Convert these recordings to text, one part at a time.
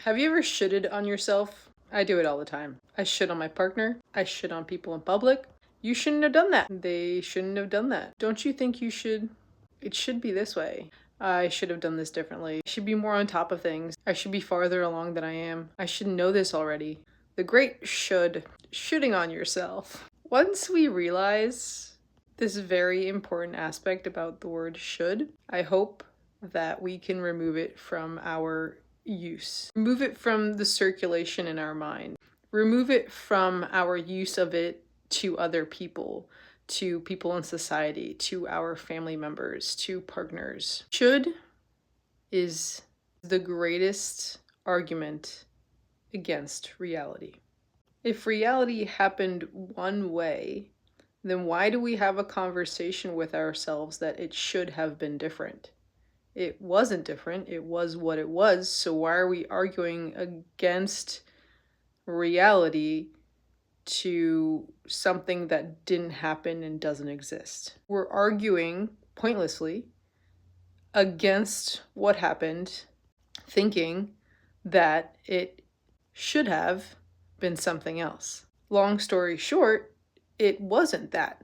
Have you ever shitted on yourself? I do it all the time. I shit on my partner. I shit on people in public. You shouldn't have done that. They shouldn't have done that. Don't you think you should? It should be this way. I should have done this differently. I should be more on top of things. I should be farther along than I am. I should know this already. The great should. Shitting on yourself. Once we realize this very important aspect about the word should, I hope that we can remove it from our use. Remove it from the circulation in our mind. Remove it from our use of it to other people, to people in society, to our family members, to partners. Should is the greatest argument against reality. If reality happened one way, then why do we have a conversation with ourselves that it should have been different? It wasn't different. It was what it was. So why are we arguing against reality to something that didn't happen and doesn't exist? We're arguing pointlessly against what happened, thinking that it should have been something else. Long story short, it wasn't that.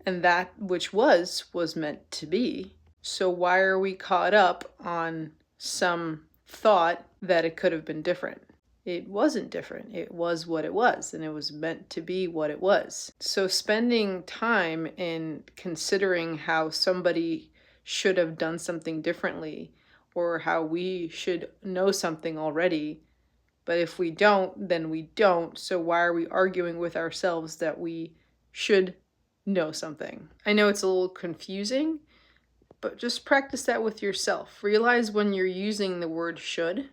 And that which was meant to be. So why are we caught up on some thought that it could have been different? It wasn't different. It was what it was, and it was meant to be what it was. So spending time in considering how somebody should have done something differently, or how we should know something already, but if we don't, then we don't. So why are we arguing with ourselves that we should know something? I know it's a little confusing, but just practice that with yourself. Realize when you're using the word should.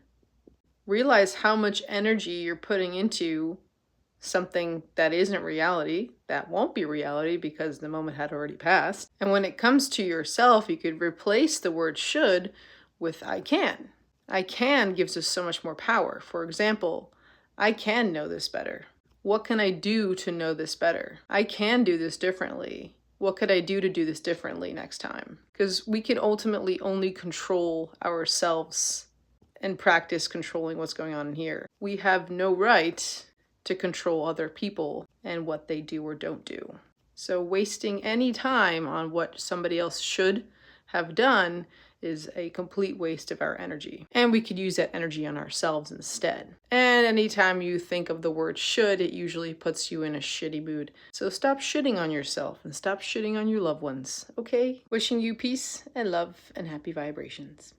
Realize how much energy you're putting into something that isn't reality, that won't be reality because the moment had already passed. And when it comes to yourself, you could replace the word should with I can. I can gives us so much more power. For example, I can know this better. What can I do to know this better? I can do this differently. What could I do to do this differently next time? Because we can ultimately only control ourselves and practice controlling what's going on in here. We have no right to control other people and what they do or don't do. So wasting any time on what somebody else should have done is a complete waste of our energy. And we could use that energy on ourselves instead. And anytime you think of the word should, it usually puts you in a shitty mood. So stop shitting on yourself and stop shitting on your loved ones, okay? Wishing you peace and love and happy vibrations.